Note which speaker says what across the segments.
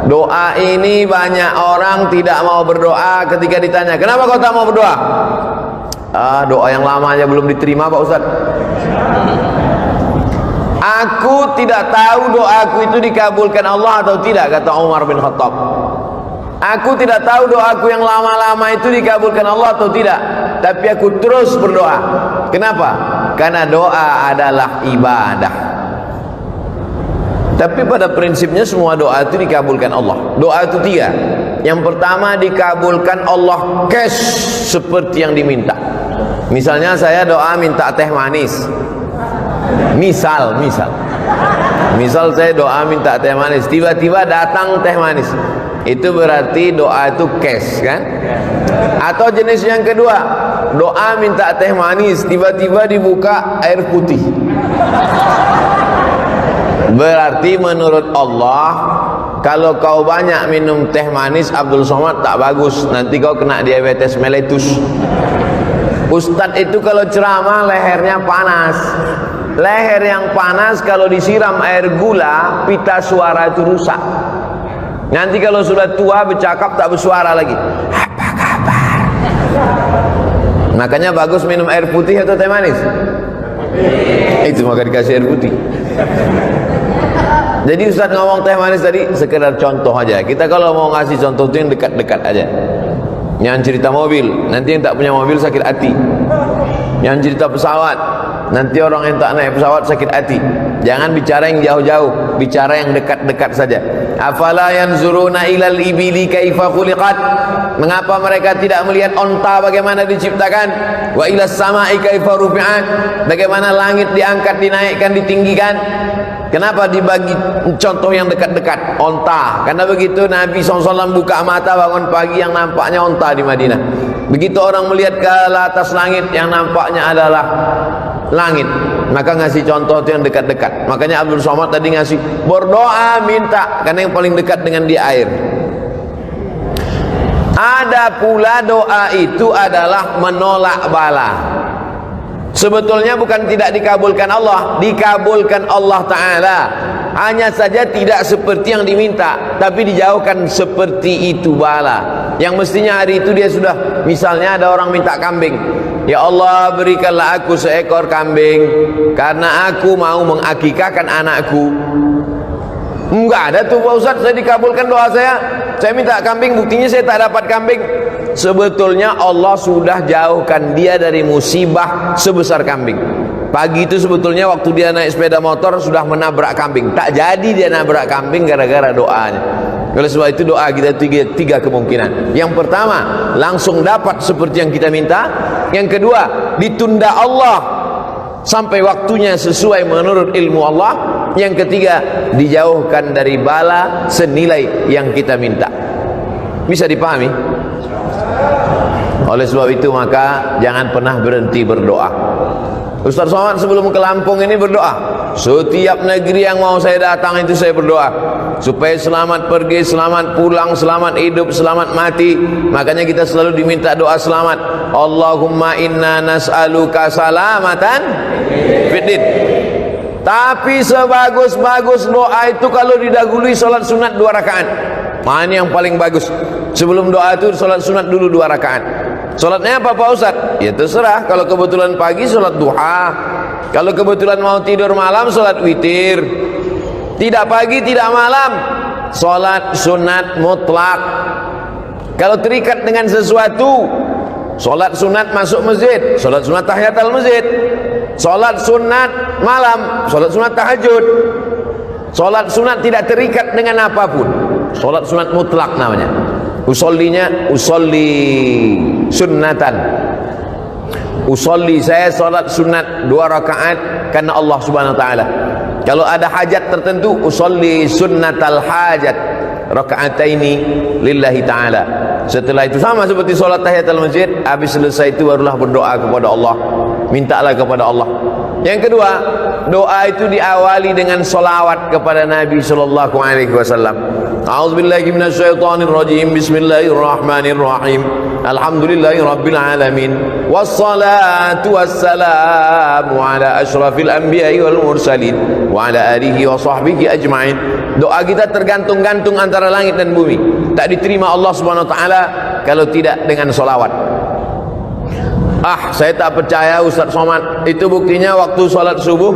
Speaker 1: Doa ini banyak orang tidak mau berdoa ketika ditanya, kenapa kau tak mau berdoa? Doa yang lama aja belum diterima Pak Ustaz. Aku tidak tahu doaku itu dikabulkan Allah atau tidak, kata Umar bin Khattab. Aku tidak tahu doaku yang lama-lama itu dikabulkan Allah atau tidak, tapi aku terus berdoa. Kenapa? Karena doa adalah ibadah. Tapi pada prinsipnya semua doa itu dikabulkan Allah. Doa itu tiga. Yang pertama, dikabulkan Allah cash seperti yang diminta. Misalnya saya doa minta teh manis. Misal saya doa minta teh manis, tiba-tiba datang teh manis. Itu berarti doa itu cash kan? Atau jenis yang kedua, doa minta teh manis, tiba-tiba dibuka air putih. Berarti menurut Allah, kalau kau banyak minum teh manis Abdul Somad tak bagus, nanti kau kena diabetes meletus. Ustadz itu kalau ceramah lehernya panas. Leher yang panas kalau disiram air gula, pita suara itu rusak. Nanti kalau sudah tua bercakap tak bersuara lagi. Apa kabar? Makanya bagus minum air putih atau teh manis? Itu maka dikasih air putih. Jadi Ustaz ngomong teh manis tadi sekedar contoh aja. Kita kalau mau ngasih contoh itu yang dekat-dekat aja. Yang cerita mobil, nanti yang tak punya mobil sakit hati. Yang cerita pesawat, nanti orang yang tak naik pesawat sakit hati. Jangan bicara yang jauh-jauh, bicara yang dekat-dekat saja. Afala yanzuruna ilal ibili kaifa khuliqat? Mengapa mereka tidak melihat onta bagaimana diciptakan? Wa ilas sama'i kaifa rufi'at? Bagaimana langit diangkat, dinaikkan, ditinggikan? Kenapa dibagi contoh yang dekat-dekat? Onta. Karena begitu Nabi SAW buka mata bangun pagi, yang nampaknya onta di Madinah. Begitu orang melihat ke atas langit, yang nampaknya adalah langit. Maka ngasih contoh itu yang dekat-dekat. Makanya Abdul Somad tadi ngasih berdoa minta, karena yang paling dekat dengan dia air. Ada pula doa itu adalah menolak bala. Sebetulnya bukan tidak dikabulkan Allah, dikabulkan Allah Ta'ala. Hanya saja tidak seperti yang diminta, tapi dijauhkan seperti itu bala. Yang mestinya hari itu dia sudah, misalnya ada orang minta kambing. Ya Allah, berikanlah aku seekor kambing, karena aku mau mengakikahkan anakku. Enggak ada tuh Pak Ustaz, saya dikabulkan doa saya minta kambing, buktinya saya tak dapat kambing. Sebetulnya Allah sudah jauhkan dia dari musibah sebesar kambing. Pagi itu sebetulnya waktu dia naik sepeda motor sudah menabrak kambing. Tak jadi dia nabrak kambing gara-gara doanya. Oleh sebab itu doa kita tiga kemungkinan. Yang pertama, langsung dapat seperti yang kita minta. Yang kedua, ditunda Allah sampai waktunya sesuai menurut ilmu Allah. Yang ketiga, dijauhkan dari bala senilai yang kita minta. Bisa dipahami? Oleh sebab itu maka jangan pernah berhenti berdoa. Ustaz Somad sebelum ke Lampung ini berdoa, setiap negeri yang mau saya datang itu saya berdoa supaya selamat pergi, selamat pulang, selamat hidup, selamat mati. Makanya kita selalu diminta doa selamat. Allahumma inna nas'aluka salamatan fiddin. Tapi sebagus-bagus doa itu kalau didahului salat sunat 2 rakaat. Mana yang paling bagus? Sebelum doa itu salat sunat dulu 2 rakaat. Salatnya apa Pak Ustaz? Ya terserah. Kalau kebetulan pagi salat duha, kalau kebetulan mau tidur malam salat witir. Tidak pagi tidak malam, salat sunat mutlak. Kalau terikat dengan sesuatu, salat sunat masuk masjid, salat sunat tahiyatul masjid, salat sunat malam, salat sunat tahajud. Salat sunat tidak terikat dengan apapun, salat sunat mutlak namanya. Usollinya usolli sunnatan. Usolli, saya salat sunat 2 rakaat karena Allah Subhanahu wa taala. Kalau ada hajat tertentu, usolli sunnatal hajat, rakaataini lillahi taala. Setelah itu sama seperti salat tahiyatul masjid, habis selesai itu barulah berdoa kepada Allah. Mintalah kepada Allah. Yang kedua, doa itu diawali dengan solawat kepada Nabi sallallahu alaihi wasallam. A'udzubillahi minasyaitonir rajim. Bismillahirrahmanirrahim. Alhamdulillahi rabbil alamin. Wassalatu wassalamu ala asyrafil anbiya'i wal mursalin wa ala alihi wa sahbihi ajma'in. Doa kita tergantung-gantung antara langit dan bumi. Tak diterima Allah Subhanahu wa taala kalau tidak dengan solawat. Saya tak percaya Ustaz Somad. Itu buktinya waktu salat subuh.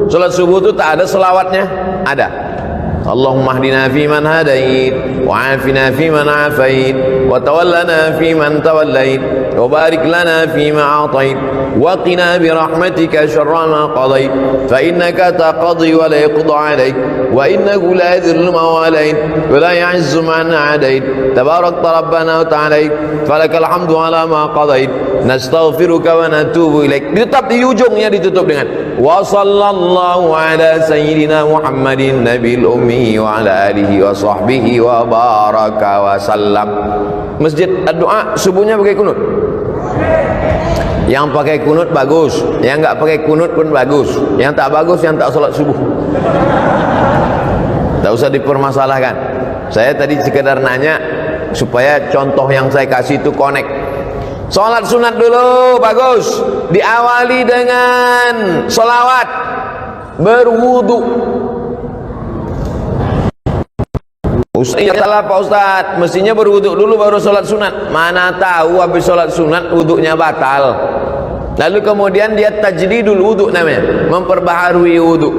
Speaker 1: Salat subuh itu tak ada selawatnya. Ada. Allahumma hdina fi man hadait wa afina fi man afait wa tawallana fi man tawallait wa barik lana fi ma atait wa qina bi rahmatika syarra ma qadait fa innaka taqdi wa la yuqda alaik wa innahu la yadhillu man walait wa la ya'izzu man adait tabarakta rabbana wa ta'alait falakal hamdu ala ma qadait nastaghfiruka wa natubu ilaik. Tetap di ujungnya ditutup dengan wa sallallahu ala sayyidina Muhammadin nabil ummi wa ala alihi wa sahbihi wa baraka wa sallam. Masjid doa subuhnya pakai kunut. Yang pakai kunut bagus, yang enggak pakai kunut pun bagus. Yang tak bagus yang tak salat subuh. Tak usah dipermasalahkan. Saya tadi sekedar nanya supaya contoh yang saya kasih itu connect. Salat sunat dulu bagus, diawali dengan solawat, berwudu. Ustaz, salah Pak Ustaz, mestinya berwudu dulu baru salat sunat. Mana tahu habis salat sunat wudunya batal. Lalu kemudian dia tajdidul wudu namanya, memperbaharui wudu.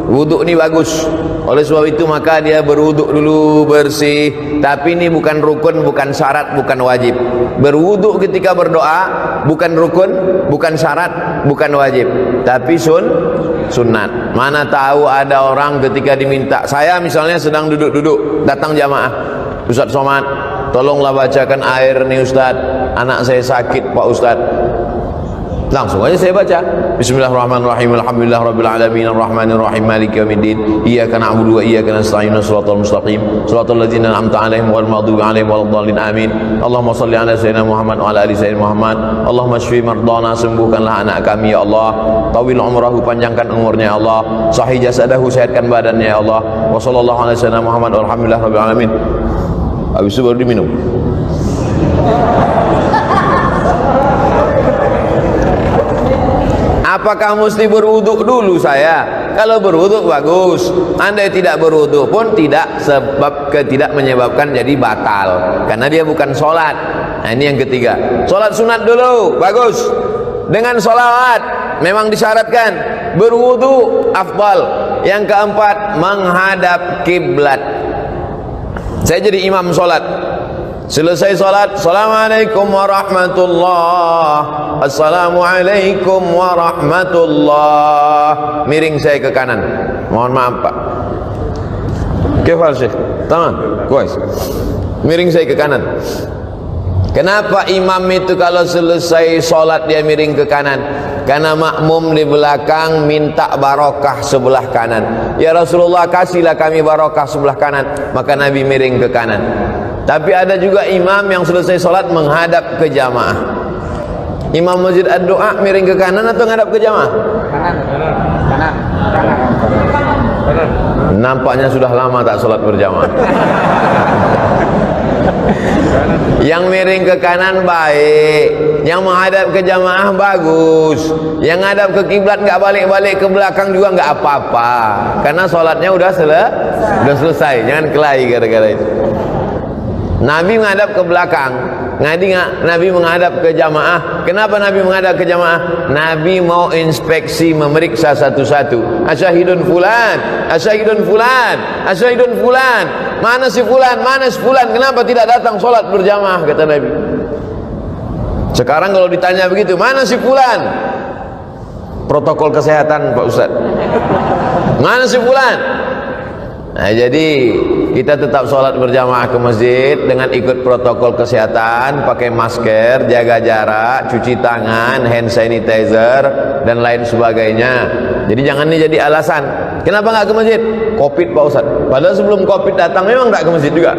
Speaker 1: Wudu ini bagus. Oleh sebab itu maka dia berwudu dulu bersih. Tapi ini bukan rukun, bukan syarat, bukan wajib. Berwudu ketika berdoa bukan rukun, bukan syarat, bukan wajib, tapi sunat. Mana tahu ada orang ketika diminta, saya misalnya sedang duduk-duduk, datang jamaah, Ustaz Somad, tolonglah bacakan air nih Ustaz, anak saya sakit Pak Ustaz. Langsung aja saya baca Bismillahirrahmanirrahim. Alhamdulillahirabbil alamin arrahmanir rahim maliki yaumiddin iyyaka na'budu wa iyyaka nasta'in shiratal mustaqim shiratal ladzina an'amta 'alaihim ghairil maghdubi 'alaihim waladdallin amin. Allahumma shalli 'ala sayyidina Muhammad wa 'ala ali sayyidina Muhammad. Allahumma shfi mardana, sembuhkanlah anak kami ya Allah. Tawil umrahu, panjangkan umurnya ya Allah. Sahih jasadahu, sehatkan badannya ya Allah. Wa sallallahu 'ala sayyidina Muhammad walhamdulillahirabbil alamin. Habis itu baru diminum. Apakah mesti berwuduk dulu saya? Kalau berwuduk bagus. Andai tidak berwuduk pun tidak, sebab tidak menyebabkan jadi batal, karena dia bukan sholat. Nah ini yang ketiga. Sholat sunat dulu bagus, dengan sholawat memang disyaratkan. Berwuduk afdal. Yang keempat, menghadap kiblat. Saya jadi imam sholat, selesai salat, Assalamualaikum warahmatullah, Assalamualaikum warahmatullah, miring saya ke kanan. Mohon maaf Pak. Kefal Syekh, tangan, kuas. Miring saya ke kanan. Kenapa imam itu kalau selesai salat dia miring ke kanan? Karena makmum di belakang minta barokah sebelah kanan. Ya Rasulullah, kasihlah kami barokah sebelah kanan. Maka Nabi miring ke kanan. Tapi ada juga imam yang selesai sholat menghadap ke jamaah. Imam masjid ad-doa miring ke kanan atau menghadap ke jamaah? Kanan. Nampaknya sudah lama tak sholat berjamaah. Yang miring ke kanan baik, yang menghadap ke jamaah bagus. Yang menghadap ke kiblat nggak balik-balik ke belakang juga nggak apa-apa, karena sholatnya udah selesai. Jangan kelahi gara-gara itu. Nabi menghadap ke belakang, Nabi menghadap ke jamaah. Kenapa Nabi menghadap ke jamaah? Nabi mau inspeksi, memeriksa satu-satu. Asyahidun fulan, asyahidun fulan, asyahidun fulan. Mana si fulan, mana si fulan? Kenapa tidak datang sholat berjamaah? Kata Nabi. Sekarang kalau ditanya begitu, mana si fulan? Protokol kesehatan Pak Ustaz. Mana si fulan? Nah, jadi kita tetap sholat berjamaah ke masjid dengan ikut protokol kesehatan, pakai masker, jaga jarak, cuci tangan, hand sanitizer, dan lain sebagainya. Jadi jangan ini jadi alasan. Kenapa nggak ke masjid? Covid Pak Ustaz. Padahal sebelum Covid datang memang nggak ke masjid juga.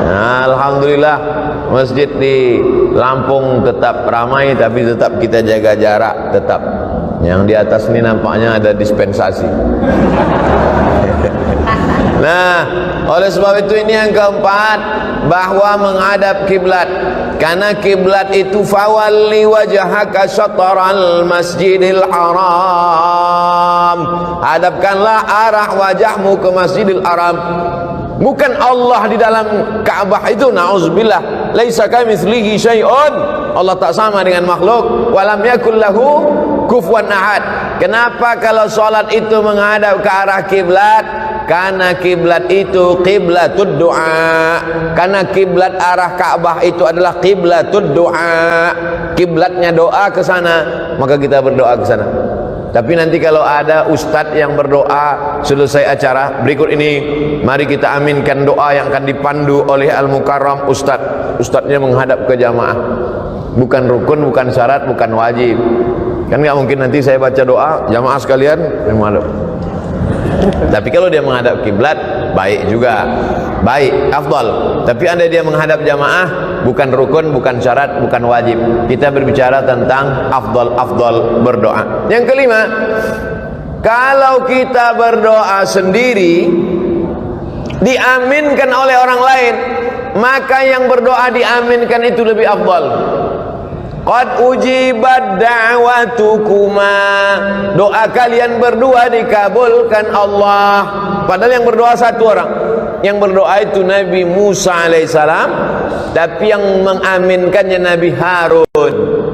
Speaker 1: Nah, alhamdulillah masjid di Lampung tetap ramai, tapi tetap kita jaga jarak tetap. Yang di atas ini nampaknya ada dispensasi. Nah, oleh sebab itu ini yang keempat, bahwa menghadap kiblat. Karena kiblat itu fawalli wajhaka syatral masjidil haram. Hadapkanlah arah wajahmu ke Masjidil Haram. Bukan Allah di dalam Ka'bah itu, na'udzubillah. Laisa kamitslihi syai'un. Allah tak sama dengan makhluk. Walam yakul lahu kufuwan ahad. Kenapa kalau salat itu menghadap ke arah kiblat? Karena kiblat itu qiblatud doa. Karena kiblat arah Ka'bah itu adalah qiblatud doa. Kiblatnya doa ke sana, maka kita berdoa ke sana. Tapi nanti kalau ada ustadz yang berdoa selesai acara berikut ini, mari kita aminkan doa yang akan dipandu oleh Al-Mukarram ustadz. Ustadznya menghadap ke jamaah. Bukan rukun, bukan syarat, bukan wajib. Kan nggak mungkin nanti saya baca doa jamaah sekalian menghadap. Tapi kalau dia menghadap kiblat, baik juga, baik, afdal. Tapi andai dia menghadap jamaah, bukan rukun, bukan syarat, bukan wajib. Kita berbicara tentang afdal berdoa. Yang kelima, kalau kita berdoa sendiri diaminkan oleh orang lain, maka yang berdoa diaminkan itu lebih afdal. Qad ujibat da'watukuma, doa kalian berdua dikabulkan Allah. Padahal yang berdoa satu orang. Yang berdoa itu Nabi Musa alaihissalam, tapi yang mengaminkannya Nabi Harun.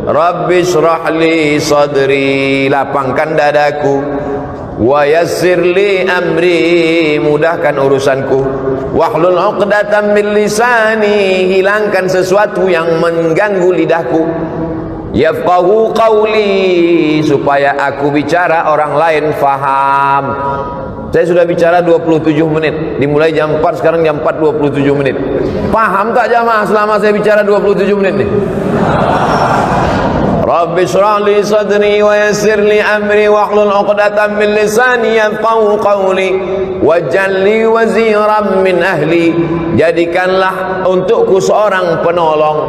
Speaker 1: Rabbi shrah li sadri, lapangkan dadaku. Wa yassir li amri, mudahkan urusanku. Wahlul 'uqdatam min lisani, hilangkan sesuatu yang mengganggu lidahku. Yafqahu qawli, supaya aku bicara orang lain faham. Saya sudah bicara 27 menit. Dimulai jam 4, sekarang jam 4 27 menit. Paham tak jamaah selama saya bicara 27 menit nih? Rabbi shrah li sadri wa yassir li amri wahlul 'uqdatam min lisani yafqahu qawli waj'al li waziran min ahli, jadikanlah untukku seorang penolong,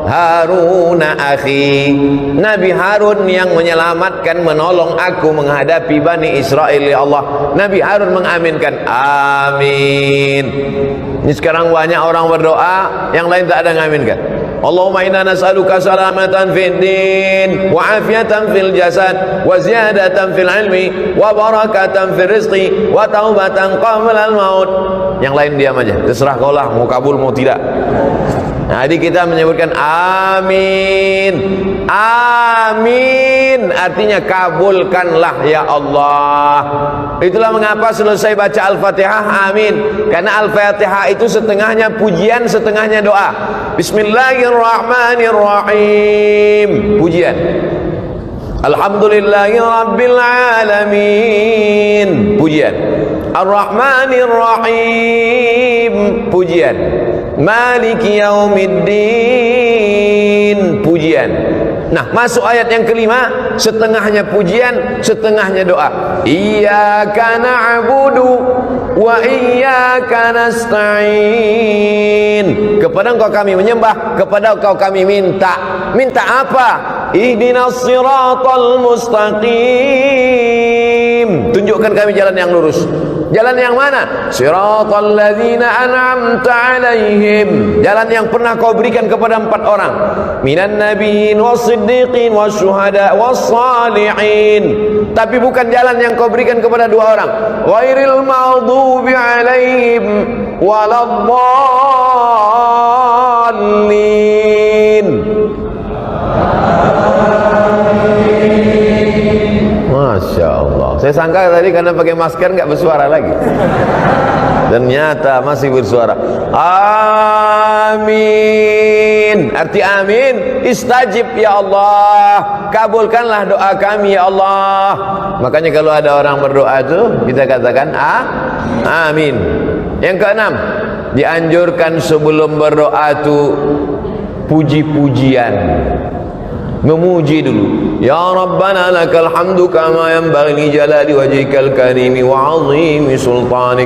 Speaker 1: Harun akhi, Nabi Harun yang menyelamatkan, menolong aku menghadapi Bani Israel. Ya Allah, Nabi Harun mengaminkan, amin. Ini sekarang banyak orang berdoa, yang lain tak ada mengaminkan. Allahumma inna nas'aluka salamatan fid din wa afiyatan fil jasad wa ziyadatan fil ilmi wa barakatan fil rizqi wa taubatan qabla al maut. Yang lain diam aja, terserah kau lah mau kabul mau tidak. Nah, jadi kita menyebutkan amin. Amin artinya kabulkanlah ya Allah. Itulah mengapa selesai baca Al-Fatihah amin. Karena Al-Fatihah itu setengahnya pujian, setengahnya doa. Bismillahirrahmanirrahim, pujian. Alhamdulillahi rabbil alamin, pujian. Ar-Rahmanirrahim, pujian. Maliki yaumiddin, pujian. Nah, masuk ayat yang kelima, setengahnya pujian, setengahnya doa. Iyyaka na'budu wa iyyaka nasta'in. Kepada Engkau kami menyembah, kepada Engkau kami minta. Minta apa? Ihdinas siratal mustaqim. Tunjukkan kami jalan yang lurus. Jalan yang mana? Siratal ladzina an'amta 'alaihim. Jalan yang pernah Kau berikan kepada 4 orang. Minan nabiyyin was-siddiqin wasyuhada was-salihin. Tapi bukan jalan yang Kau berikan kepada 2 orang. Ghairil maghdubi alaihim waladdallin. Masya Allah. Saya sangka tadi karena pakai masker nggak bersuara lagi. Ternyata masih bersuara. Amin. Arti amin, istajib ya Allah. Kabulkanlah doa kami ya Allah. Makanya kalau ada orang berdoa itu kita katakan amin. Yang keenam, dianjurkan sebelum berdoa itu puji-pujian. Memuji dulu. Ya Rabbana lakal hamdu kama yanbaghi li jalali wajhikal karimi wa 'azimi sultanik.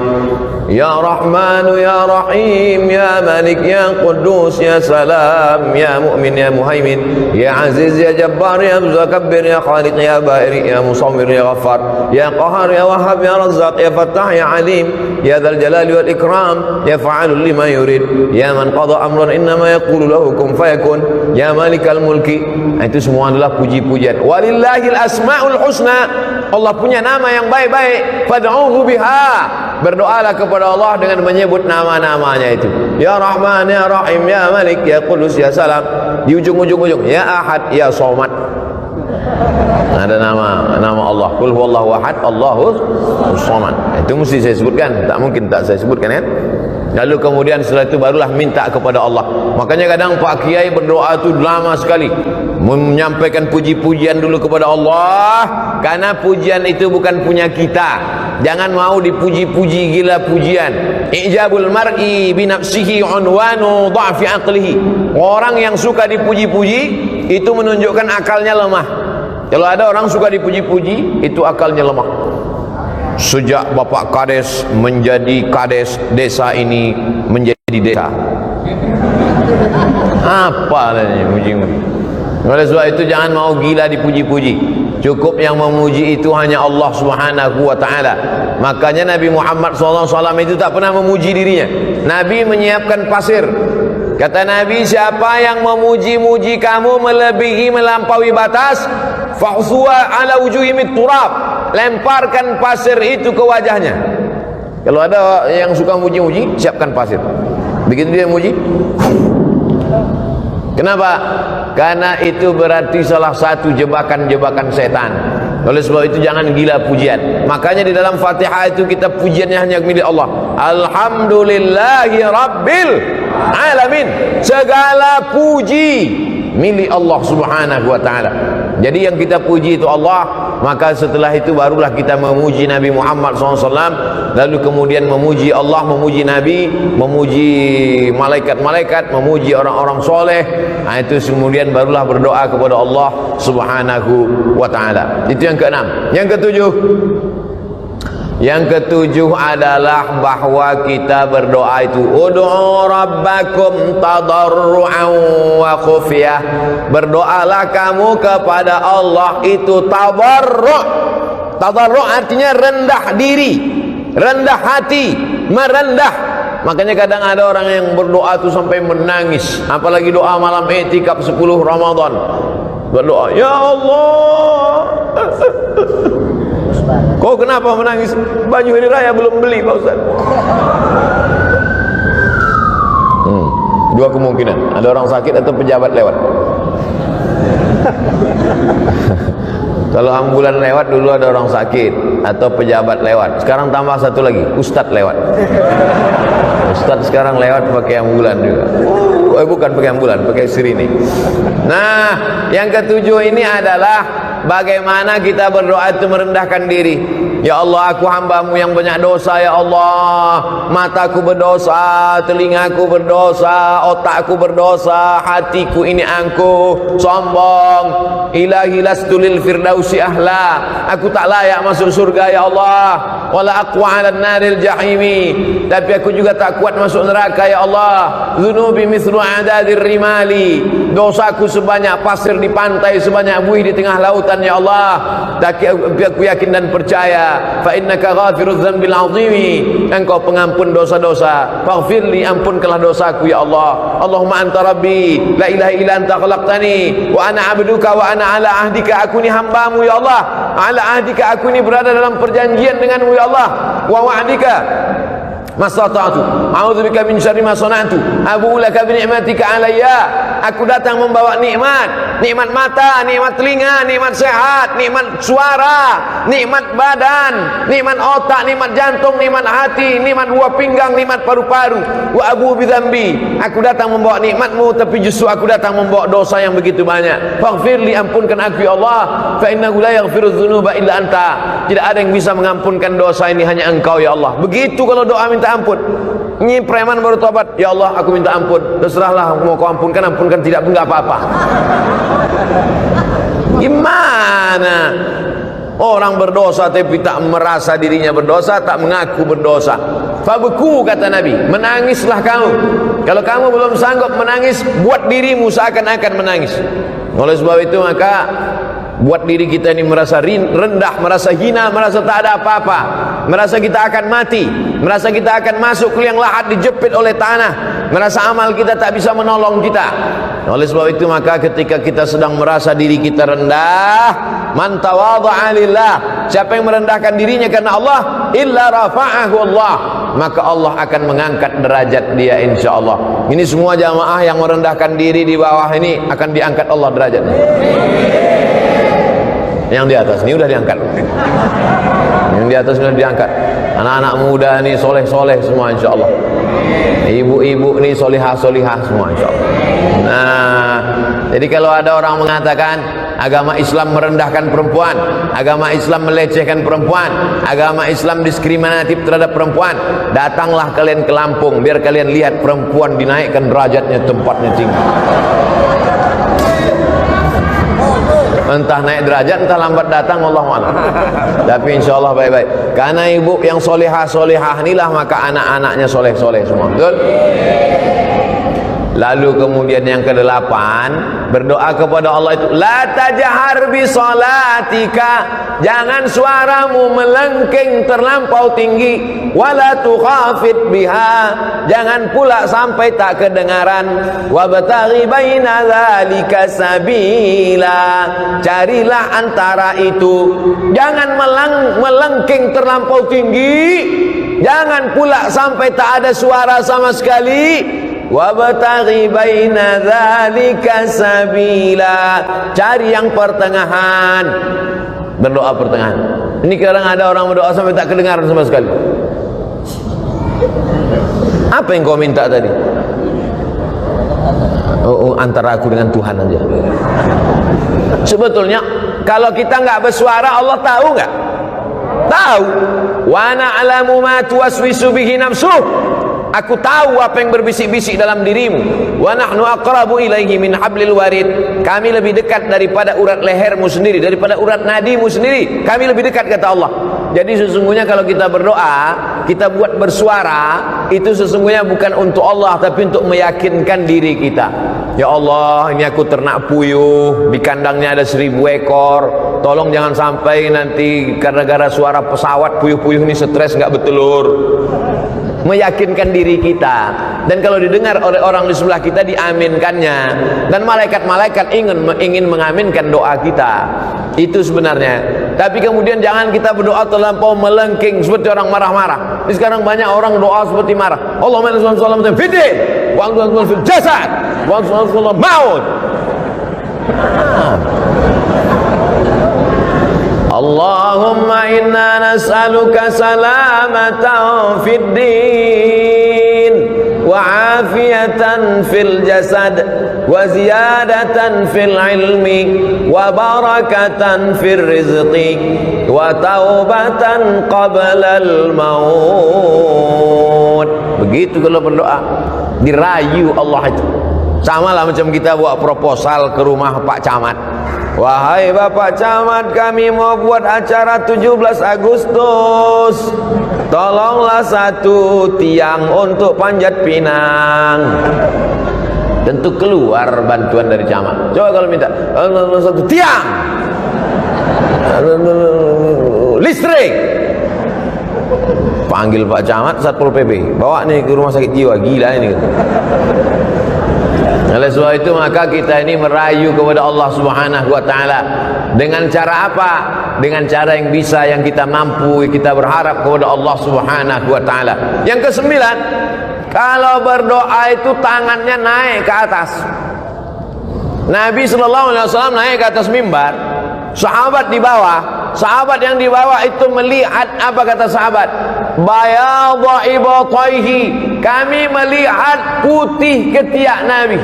Speaker 1: Ya Rahmanu Ya Rahim Ya Malik Ya Quddus Ya Salam Ya Mu'min Ya Muhaimin Ya Aziz Ya Jabbar Ya Mutakabbir Ya Khaliq Ya Bari Ya Musawwir Ya Ghaffar Ya Qahar Ya Wahhab Ya Razzaq Ya Fattah Ya Alim Ya Dzal Jalali wal Ikram Ya Fa'alul lima yurid Ya man qada amran innama yaqulu lahu kun fayakun Ya Malikal Mulki. Itu semua adalah puji-pujian. Walillahil asmaul husna. Allah punya nama yang baik-baik. Fad'uhu biha. Berdoalah kepada Allah dengan menyebut nama-namanya itu. Ya Rahman, Ya Rahim, Ya Malik, Ya Qudus, Ya Salam. Di ujung-ujung Ya Ahad, Ya Somad. Ada nama Allah. Qul huwallahu ahad, Allahus samad. Itu mesti saya sebutkan. Tak mungkin tak saya sebutkan kan? Lalu kemudian setelah itu barulah minta kepada Allah. Makanya kadang Pak Kiai berdoa itu lama sekali, menyampaikan puji-pujian dulu kepada Allah, karena pujian itu bukan punya kita. Jangan mau dipuji-puji gila pujian. Ijabul mar'i binafsihi unwanu dha'fi aqlihi. Orang yang suka dipuji-puji itu menunjukkan akalnya lemah. Kalau ada orang suka dipuji-puji, itu akalnya lemah. Sejak Bapak Kades menjadi Kades, desa ini menjadi desa. Apa ini puji-puji? Oleh sebab itu jangan mau gila dipuji-puji. Cukup yang memuji itu hanya Allah Subhanahu wa ta'ala. Makanya Nabi Muhammad SAW itu tak pernah memuji dirinya. Nabi menyiapkan pasir. Kata Nabi, siapa yang memuji-muji kamu melebihi melampaui batas, fa'suwa ala wujuhimit turab. Lemparkan pasir itu ke wajahnya. Kalau ada yang suka muji-muji, siapkan pasir. Begitu dia muji. Kenapa? Karena itu berarti salah satu jebakan-jebakan setan. Oleh sebab itu jangan gila pujian. Makanya di dalam Fatihah itu kita pujiannya hanya milik Allah. Alhamdulillahi Rabbil Alamin. Segala puji milik Allah Subhanahu wa ta'ala. Jadi yang kita puji itu Allah. Maka setelah itu barulah kita memuji Nabi Muhammad SAW. Lalu kemudian memuji Allah, memuji Nabi, memuji malaikat-malaikat, memuji orang-orang soleh. Nah, itu kemudian barulah berdoa kepada Allah Subhanahu wa ta'ala. Itu yang keenam. Yang ketujuh, adalah bahwa kita berdoa itu ud'u rabbakum tadarru'an wa khufyah. Berdoalah kamu kepada Allah itu tadarru'. Tadarru' artinya rendah diri, rendah hati, merendah. Makanya kadang ada orang yang berdoa itu sampai menangis. Apalagi doa malam i'tikaf 10 Ramadan. Berdoa, ya Allah, kau kenapa menangis? Baju hari raya belum beli Pak Ustaz. Dua kemungkinan, ada orang sakit atau pejabat lewat. Kalau ambulan lewat, dulu ada orang sakit atau pejabat lewat. Sekarang tambah satu lagi, ustadz lewat. Ustadz sekarang lewat pakai ambulan juga. Bukan pakai ambulan, pakai sirine. Nah, yang ketujuh ini adalah bagaimana kita berdoa itu merendahkan diri. Ya Allah, aku hambamu yang banyak dosa. Ya Allah, mataku berdosa, telingaku berdosa, otakku berdosa, hatiku ini angkuh, sombong. Ilahi lastu lil firdausi ahla. Aku tak layak masuk surga ya Allah. Wala aqwa 'alan naril jahimi. Tapi aku juga tak kuat masuk neraka ya Allah. Dzunubi mithlu adadir rimali. Dosaku sebanyak pasir di pantai, sebanyak buih di tengah lautan ya Allah. Tapi aku yakin dan percaya, fa innaka ghafirudz dzambil 'azimi. Engkau pengampun dosa-dosa. Faghfirli, ampunkanlah dosaku ya Allah. Allahumma anta rabbi, la ilaha illa anta khalaqtani wa ana 'abduka wa ana ala ahdika. Aku ni hambamu ya Allah. Ala ahdika, aku ni berada dalam perjanjian denganmu ya Allah. Wa wa'dika mastata'tu a'udzubika min syarri ma sana'tu abu'u laka bi ni'matika alayya. Aku datang membawa nikmat, nikmat mata, nikmat telinga, nikmat sehat, nikmat suara, nikmat badan, nikmat otak, nikmat jantung, nikmat hati, nikmat buah pinggang, nikmat paru-paru. Wa abu bidzambi. Aku datang membawa nikmatmu, tapi justru aku datang membawa dosa yang begitu banyak. Faghfirli, ampunkan aku ya Allah. Fa innahu la yaghfirudz dzunuba illa anta. Tidak ada yang bisa mengampunkan dosa ini, hanya Engkau ya Allah. Begitu kalau doa minta ampun. Ini preman baru tobat, ya Allah aku minta ampun. Terserahlah, mau kau ampunkan, ampunkan, tidak pun enggak apa-apa. Gimana? Orang berdosa tapi tak merasa dirinya berdosa, tak mengaku berdosa. Fabku, kata Nabi, menangislah kamu. Kalau kamu belum sanggup menangis, buat dirimu seakan-akan menangis. Oleh sebab itu maka buat diri kita ini merasa rendah, merasa hina, merasa tak ada apa-apa, merasa kita akan mati, merasa kita akan masuk ke liang lahat dijepit oleh tanah, merasa amal kita tak bisa menolong kita. Oleh sebab itu maka ketika kita sedang merasa diri kita rendah, man tawadha'a lillah, siapa yang merendahkan dirinya karena Allah, illa rafa'ahu Allah, maka Allah akan mengangkat derajat dia insyaallah. Ini semua jamaah yang merendahkan diri di bawah ini akan diangkat Allah derajatnya. Yang di atas ini udah diangkat, yang di atas sudah diangkat. Anak-anak muda ini soleh-soleh semua insyaallah, ibu-ibu ini solihah-solihah semua insyaallah. Nah, jadi kalau ada orang mengatakan agama Islam merendahkan perempuan, agama Islam melecehkan perempuan, agama Islam diskriminatif terhadap perempuan, datanglah kalian ke Lampung biar kalian lihat perempuan dinaikkan derajatnya, tempatnya tinggi. Entah naik derajat, entah lambat datang, Wallahu a'lam. Tapi insyaallah baik-baik. Karena ibu yang solihah-solihah inilah maka anak-anaknya soleh-soleh semua. Betul? Lalu kemudian yang ke-8, berdoa kepada Allah itu, la tajhar bi salatika, jangan suaramu melengking terlampau tinggi, wala tukhafit biha, jangan pula sampai tak kedengaran, wabtaghi baina dzalika sabila, carilah antara itu, jangan melengking terlampau tinggi, jangan pula sampai tak ada suara sama sekali. Wabtaghi baina dzalika sabila, cari yang pertengahan, berdoa pertengahan. Ini kadang ada orang berdoa sampai tak kedengaran sama sekali. Apa yang kau minta tadi? Antara aku dengan Tuhan aja. Sebetulnya kalau kita nggak bersuara, Allah tahu nggak? Tahu. Wa na'lamu ma tuwaswisu bihi nafsuh. Aku tahu apa yang berbisik-bisik dalam dirimu. Wa nahnu aqrabu ilaihi min hablil warid. Kami lebih dekat daripada urat lehermu sendiri, daripada urat nadimu sendiri. Kami lebih dekat, kata Allah. Jadi sesungguhnya kalau kita berdoa, kita buat bersuara, itu sesungguhnya bukan untuk Allah, tapi untuk meyakinkan diri kita. Ya Allah, ini aku ternak puyuh, di kandangnya ada 1000 ekor. Tolong jangan sampai nanti gara-gara suara pesawat puyuh-puyuh ini stres nggak bertelur. Meyakinkan diri kita, dan kalau didengar oleh orang di sebelah kita diaminkannya, dan malaikat-malaikat ingin mengaminkan doa kita. Itu sebenarnya. Tapi kemudian jangan kita berdoa terlampau melengking seperti orang marah-marah. Ini sekarang banyak orang doa seperti marah. Allahumma inna sallallahu fiddin wa anzalna fil jasad wa anzalna maut. Allahumma inna nas'aluka salamatan fid din wa afiyatan fil jasad wa ziyadatan fil ilmi wa barakatan fil rizqi wa taubatan qabla al maut. Begitu kalau berdoa, dirayu Allah itu. Sama lah macam kita buat proposal ke rumah Pak Camat. Wahai Bapak Camat, kami mau buat acara 17 Agustus. Tolonglah satu tiang untuk Panjat Pinang. Tentu keluar bantuan dari camat. Coba kalau minta satu tiang, listrik, panggil Pak Camat, Satpol PP, bawa nih ke rumah sakit jiwa. Gila ini gitu. Oleh sebab itu maka kita ini merayu kepada Allah Subhanahu wa taala. Dengan cara apa? Dengan cara yang bisa, yang kita mampu, kita berharap kepada Allah Subhanahu wa taala. Yang ke-9, kalau berdoa itu tangannya naik ke atas. Nabi sallallahu alaihi wasallam naik ke atas mimbar, sahabat di bawah. Sahabat yang di bawah itu melihat, apa kata sahabat? Bayadha ibataihi, kami melihat putih ketiak Nabi.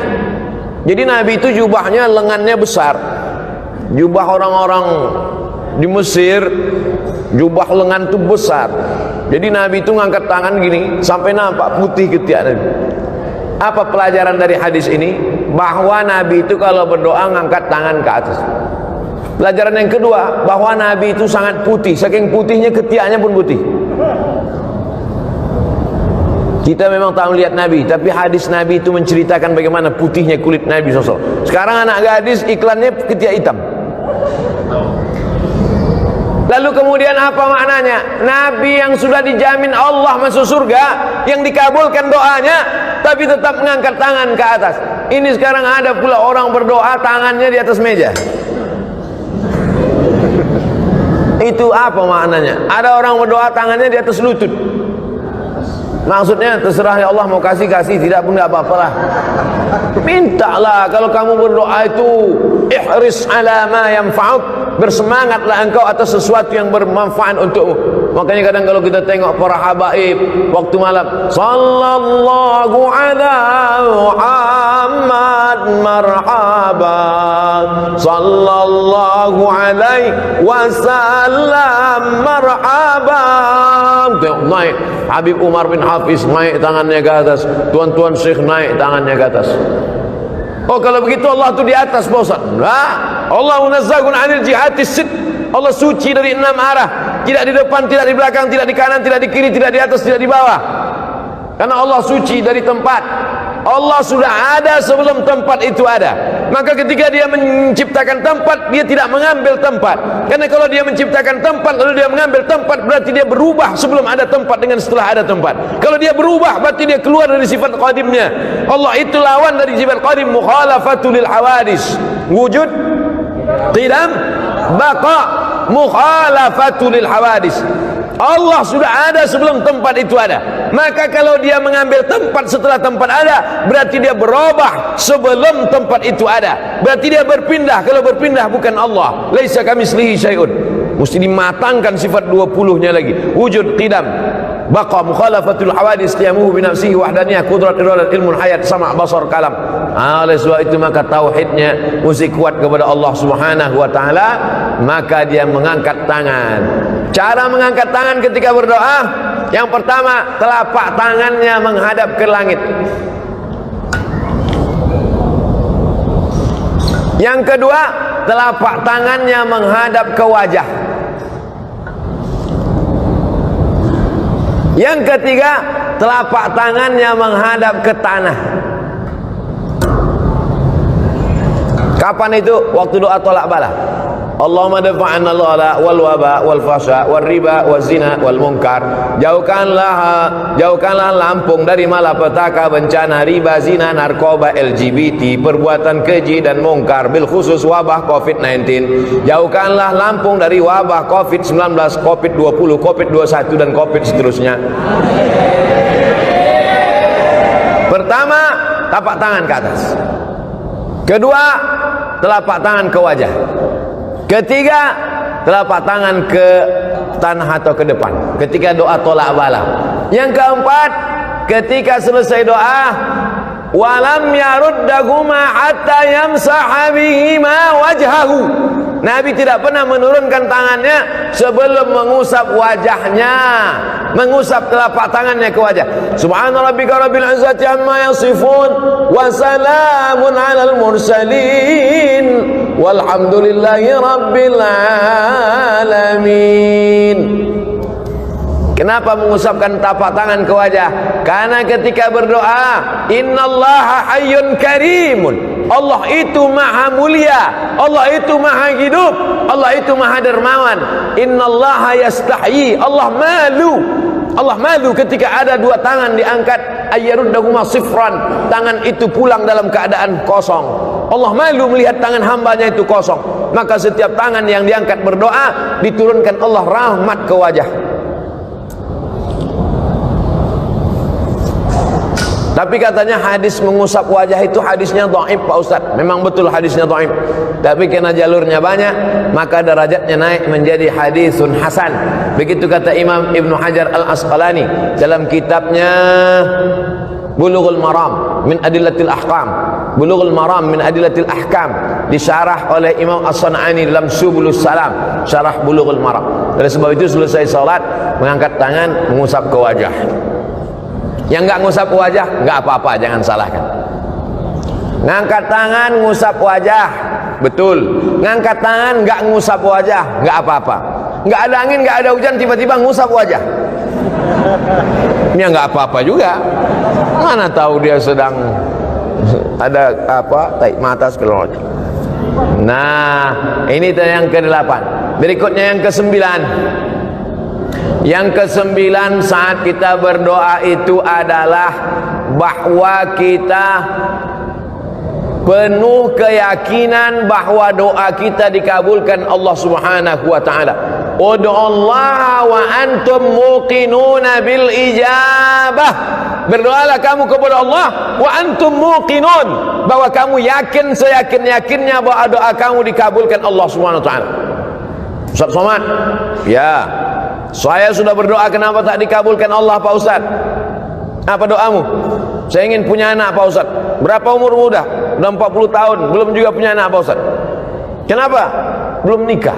Speaker 1: Jadi Nabi itu jubahnya lengannya besar. Jubah orang-orang di Mesir, jubah lengan itu besar. Jadi Nabi itu ngangkat tangan gini sampai nampak putih ketiak Nabi. Apa pelajaran dari hadis ini? Bahwa Nabi itu kalau berdoa ngangkat tangan ke atas. Pelajaran yang kedua, bahwa Nabi itu sangat putih, saking putihnya ketiaknya pun putih. Kita memang tak melihat Nabi, tapi hadis Nabi itu menceritakan bagaimana putihnya kulit Nabi SAW. Sekarang anak gadis iklannya ketiak hitam. Lalu kemudian apa maknanya? Nabi yang sudah dijamin Allah masuk surga, yang dikabulkan doanya, tapi tetap mengangkat tangan ke atas. Ini sekarang ada pula orang berdoa tangannya di atas meja. Itu apa maknanya? Ada orang berdoa tangannya di atas lutut. Maksudnya terserah ya Allah, mau kasih, tidak pun tidak apa-apalah. Mintalah. Kalau kamu berdoa itu ihris ala ma yanfa'uk, bersemangatlah engkau atas sesuatu yang bermanfaat untukmu. Makanya kadang kalau kita tengok para habaib waktu malam, sallallahu ala Muhammad marhaba, sallallahu alaihi wasallam marhaba. Tengok naik Habib Umar bin Hafiz, naik tangannya ke atas. Tuan-tuan Syekh naik tangannya ke atas. Oh, kalau begitu Allah itu di atas, Pak Ustaz. Nah, Allah munazzahun 'anil jihatis sit. Allah suci dari 6 arah. Tidak di depan, tidak di belakang, tidak di kanan, tidak di kiri, tidak di atas, tidak di bawah. Karena Allah suci dari tempat. Allah sudah ada sebelum tempat itu ada. Maka ketika dia menciptakan tempat, dia tidak mengambil tempat. Karena kalau dia menciptakan tempat lalu dia mengambil tempat, berarti dia berubah sebelum ada tempat dengan setelah ada tempat. Kalau dia berubah, berarti dia keluar dari sifat qadimnya. Allah itu lawan dari sifat qadim, mukhalafatul hawadis. Wujud, qidam, baqa, mukhalafatul hawadis. Allah sudah ada sebelum tempat itu ada. Maka kalau dia mengambil tempat setelah tempat ada, berarti dia berubah sebelum tempat itu ada. Berarti dia berpindah. Kalau berpindah bukan Allah. Laisa kamitslihi syai'un. Mesti dimatangkan sifat 20-nya lagi. Wujud, qidam, baqa, mukhalafatul hawadis, qiyamuhu bi nafsihi, wahdaniyah, qudrat, iradat, ilmun hayat, sama', basar, kalam. Oleh sebab itu maka tauhidnya mesti kuat kepada Allah Subhanahu wa taala, maka dia mengangkat tangan. Cara mengangkat tangan ketika berdoa, yang pertama, telapak tangannya menghadap ke langit. Yang kedua, telapak tangannya menghadap ke wajah. Yang ketiga, telapak tangannya menghadap ke tanah. Kapan itu? Waktu doa tolak bala. Allahumma dafa'anna al-ghala wal waba wal fasha wal riba wal zina wal munkar. Jauhkanlah Lampung dari malapetaka, bencana, riba, zina, narkoba, LGBT, perbuatan keji dan mungkar, bil khusus wabah COVID-19. Jauhkanlah Lampung dari wabah COVID-19, COVID-20, COVID-21 dan COVID seterusnya. Pertama, tapak tangan ke atas. Kedua, telapak tangan ke wajah. Ketiga, telapak tangan ke tanah atau ke depan ketika doa tolak bala. Yang keempat, ketika selesai doa, walam yaruddahuma hatta yamsaha bihima wajhahu. Nabi tidak pernah menurunkan tangannya sebelum mengusap wajahnya, mengusap telapak tangannya ke wajah. Subhana rabbika rabbil izzati amma yasifun, wa salamun alal mursalin, walhamdulillahi rabbil alamin. Kenapa mengusapkan tapak tangan ke wajah? Karena ketika berdoa, innallaha hayyun karimun, Allah itu maha mulia, Allah itu maha hidup, Allah itu maha dermawan. Innallaha yastahyi, Allah malu ketika ada dua tangan diangkat, ayyaruddahuma sifran, tangan itu pulang dalam keadaan kosong. Allah malu melihat tangan hambanya itu kosong. Maka setiap tangan yang diangkat berdoa, diturunkan Allah rahmat ke wajah. Tapi katanya hadis mengusap wajah itu hadisnya dhaif, Pak Ustaz. Memang betul hadisnya dhaif. Tapi karena jalurnya banyak, maka derajatnya naik menjadi hadisun hasan. Begitu kata Imam Ibnu Hajar Al-Asqalani dalam kitabnya Bulughul Maram min Adillatil Ahkam. Bulughul Maram min Adillatil Ahkam, disyarah oleh Imam As-San'ani dalam Subulus Salam, syarah Bulughul Maram. Oleh sebab itu selesai salat, mengangkat tangan, mengusap ke wajah. Yang enggak ngusap wajah, enggak apa-apa, jangan salahkan. Ngangkat tangan, ngusap wajah. betul. Ngangkat tangan, nggak ngusap wajah, nggak apa-apa. Nggak ada angin, nggak ada hujan, tiba-tiba ngusap wajah, ini nggak apa-apa juga. Mana tahu dia sedang ada apa, tarik mata segala macam. Nah, ini yang ke-8. Berikutnya yang ke-9. Yang ke-9 saat kita berdoa itu adalah bahwa kita penuh keyakinan bahwa doa kita dikabulkan Allah Subhanahu wa taala. Ud'ullaha wa antum muqinuna bil ijabah. Berdoalah kamu kepada Allah wa antum muqinun, bahwa kamu yakin seyakin-yakinnya bahwa doa kamu dikabulkan Allah Subhanahu wa taala. Ustaz Somad, ya, saya sudah berdoa, kenapa tak dikabulkan Allah Pak Ustaz? Apa doamu? Saya ingin punya anak Pak Ustaz. Berapa umurmu udah? Udah 40 tahun, belum juga punya anak Pak Ustaz. Kenapa? Belum nikah.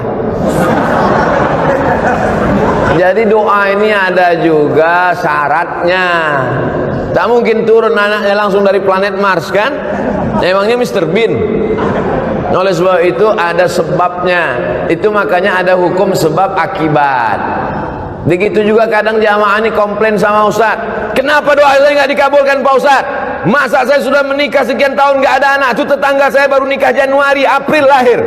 Speaker 1: Jadi doa ini ada juga syaratnya. Tak mungkin turun anaknya langsung dari planet Mars kan? Emangnya Mr. Bean? Oleh sebab itu ada sebabnya. Itu makanya ada hukum sebab akibat. Begitu juga kadang jamaah ini komplain sama Ustaz, kenapa doa saya nggak dikabulkan Pak Ustaz? Masa saya sudah menikah sekian tahun nggak ada anak? Itu tetangga saya baru nikah Januari, April lahir.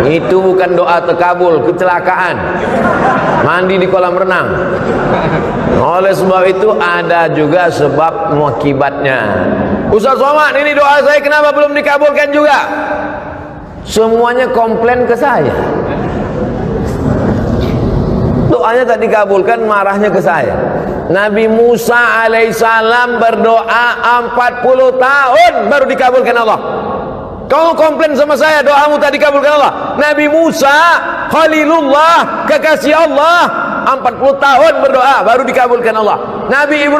Speaker 1: Itu bukan doa terkabul, kecelakaan, mandi di kolam renang. Oleh sebab itu ada juga sebab akibatnya. Ustaz Somad, ini doa saya kenapa belum dikabulkan juga? Semuanya komplain ke saya. Doanya tak dikabulkan, marahnya ke saya. Nabi Musa alaihissalam berdoa 40 tahun baru dikabulkan Allah. Kau komplain sama saya doamu tak dikabulkan Allah. Nabi Musa Khalilullah, kekasih Allah, 40 tahun berdoa baru dikabulkan Allah. Nabi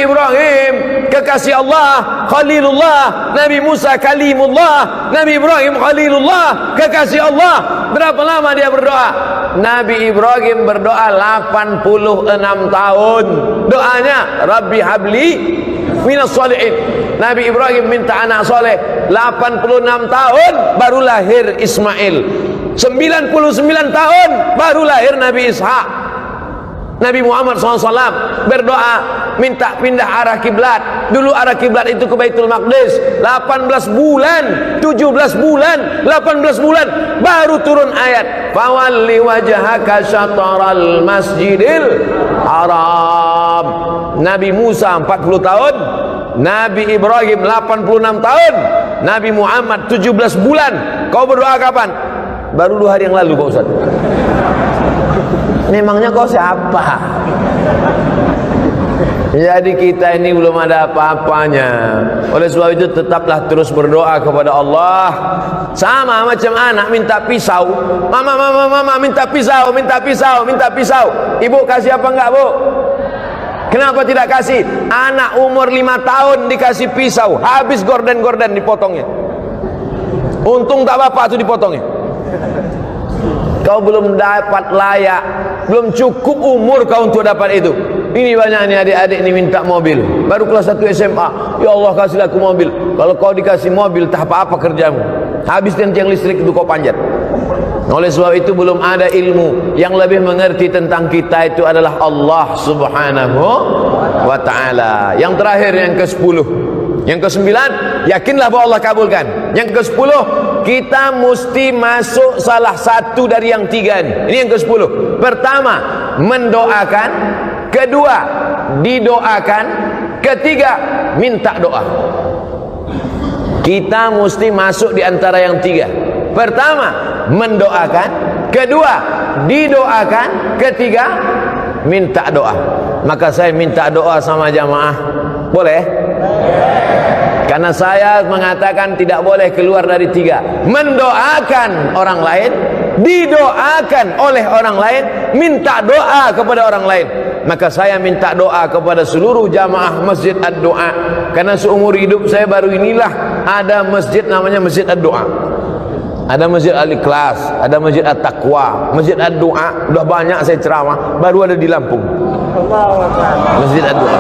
Speaker 1: Ibrahim kekasih Allah, Khalilullah. Nabi Musa Kalimullah, Nabi Ibrahim Khalilullah, kekasih Allah. Berapa lama dia berdoa? Nabi Ibrahim berdoa 86 tahun. Doanya Rabbi habli minas sholihin. Nabi Ibrahim minta anak soleh. 86 tahun baru lahir Ismail. 99 tahun baru lahir Nabi Ishak. Nabi Muhammad SAW berdoa minta pindah arah kiblat. Dulu arah kiblat itu ke Baitul Maqdis. 18 bulan, 17 bulan, 18 bulan baru turun ayat fawalli wajhaka syatral masjidil haram. Nabi Musa 40 tahun, Nabi Ibrahim 86 tahun, Nabi Muhammad 17 bulan. Kau berdoa kapan? Baru 2 hari yang lalu Pak Ustaz. Memangnya kau siapa? Jadi kita ini belum ada apa-apanya. Oleh sebab itu tetaplah terus berdoa kepada Allah. Sama macam anak minta pisau. Mama minta pisau, minta pisau, minta pisau. Ibu kasih apa enggak, Bu? Kenapa tidak kasih? Anak umur 5 tahun dikasih pisau, habis gorden-gorden dipotongnya. Untung tak bapak tu dipotongnya. Kau belum dapat layak, belum cukup umur kau untuk dapat itu. Ini banyak nih adik-adik ini minta mobil, baru kelas 1 SMA. Ya Allah kasihlah aku mobil. Kalau kau dikasih mobil tak apa-apa kerjamu, habis tiang listrik itu kau panjat. Oleh sebab itu belum ada ilmu. Yang lebih mengerti tentang kita itu adalah Allah Subhanahu wa ta'ala. Yang terakhir, yang ke-10. Yang ke-9, yakinlah bahwa Allah kabulkan. Yang ke-10, kita mesti masuk salah satu dari yang 3 ini. Ini yang ke-10. Pertama, mendoakan. Kedua, didoakan. Ketiga, minta doa. Kita mesti masuk di antara yang 3. Pertama, mendoakan. Kedua, didoakan. Ketiga, minta doa. Maka saya minta doa sama jamaah. Boleh? Karena saya mengatakan tidak boleh keluar dari 3. Mendoakan orang lain, didoakan oleh orang lain, minta doa kepada orang lain. Maka saya minta doa kepada seluruh jamaah Masjid Ad-Doa. Karena seumur hidup saya baru inilah ada masjid namanya Masjid Ad-Doa. Ada Masjid Al-Ikhlas, ada Masjid At-Taqwa, Masjid Ad-Doa. Udah banyak saya ceramah, baru ada di Lampung Masjid Ad-Doa.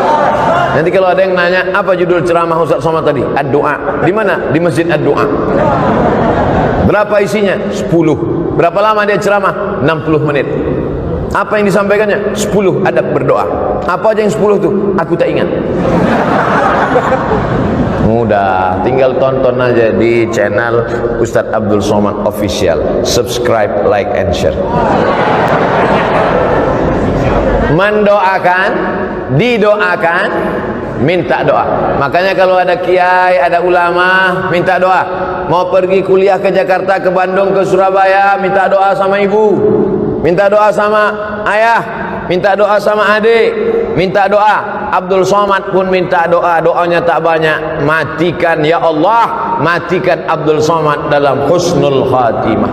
Speaker 1: Nanti kalau ada yang nanya, apa judul ceramah Ustaz Somad tadi? Ad-Du'a. Di mana? Di Masjid Ad-Du'a. Berapa isinya? 10. Berapa lama dia ceramah? 60 menit. Apa yang disampaikannya? 10 adab berdoa. Apa aja yang 10 itu? Aku tak ingat. Mudah, tinggal tonton aja di channel Ustadz Abdul Somad Official. Subscribe, like, and share. Mendoakan, didoakan, minta doa. Makanya kalau ada kiai, ada ulama, minta doa. Mau pergi kuliah ke Jakarta, ke Bandung, ke Surabaya, minta doa sama ibu, minta doa sama ayah, minta doa sama adik, minta doa. Abdul Somad pun minta doa, doanya tak banyak. Matikan ya Allah, matikan Abdul Somad dalam husnul khatimah.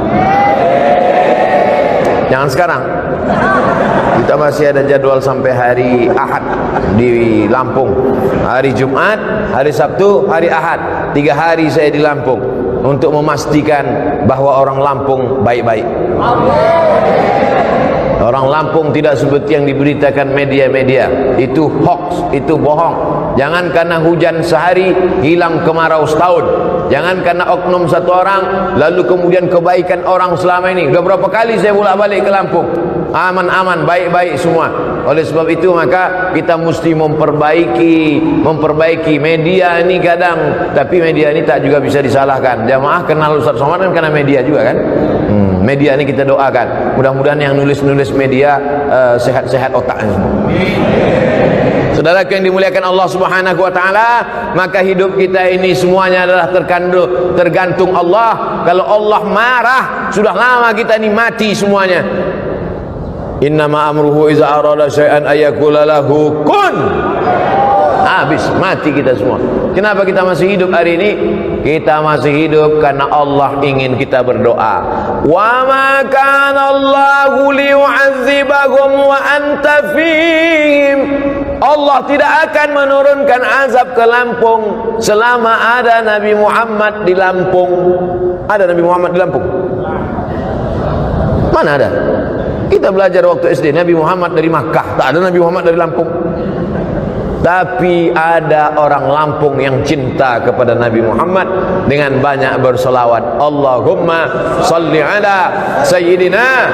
Speaker 1: Jangan sekarang. Kita masih ada jadwal sampai hari Ahad di Lampung. Hari Jumat, hari Sabtu, hari Ahad. 3 hari saya di Lampung untuk memastikan bahwa orang Lampung baik-baik. Orang Lampung tidak seperti yang diberitakan media-media. Itu hoax, itu bohong. Jangan karena hujan sehari hilang kemarau setahun. Jangan karena oknum satu orang lalu kemudian kebaikan orang selama ini. Sudah berapa kali saya bolak-balik ke Lampung, aman-aman, baik-baik semua. Oleh sebab itu maka kita mesti memperbaiki media ini kadang, tapi media ini tak juga bisa disalahkan. Jamaah kenal Ustaz Somad kan karena media juga kan. Media ini kita doakan, mudah-mudahan yang nulis media sehat-sehat otaknya semua. Saudara yang dimuliakan Allah Subhanahu wa taala, maka hidup kita ini semuanya adalah tergantung Allah. Kalau Allah marah, sudah lama kita ini mati semuanya. Innama amruhu iza arada syai'an ayyakula lahu kun. Habis, mati kita semua. Kenapa kita masih hidup hari ini? Kita masih hidup karena Allah ingin kita berdoa. Wa ma kana Allahu liyu'adzibahum wa anta fihim. Allah tidak akan menurunkan azab ke Lampung selama ada Nabi Muhammad di Lampung. Ada Nabi Muhammad di Lampung? Mana ada? Kita belajar waktu SD, Nabi Muhammad dari Makkah. Tak ada Nabi Muhammad dari Lampung. Tapi ada orang Lampung yang cinta kepada Nabi Muhammad dengan banyak berselawat. Allahumma salli ala Sayyidina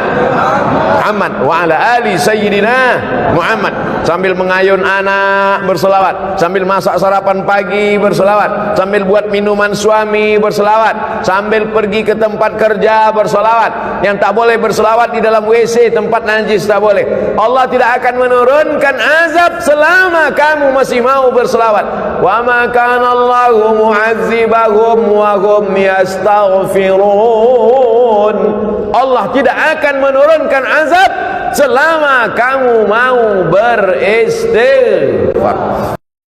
Speaker 1: Muhammad wa ala ali Sayyidina Muhammad. Sambil mengayun anak berselawat, sambil masak sarapan pagi berselawat, sambil buat minuman suami berselawat, sambil pergi ke tempat kerja berselawat. Yang tak boleh berselawat di dalam WC, tempat najis tak boleh. Allah tidak akan menurunkan azab selama kamu masih mau berselawat. Wa ma kana Allahu mu'adzibahum wa hum yastaghfirun. Allah tidak akan menurunkan azab selama kamu mau beristighfar.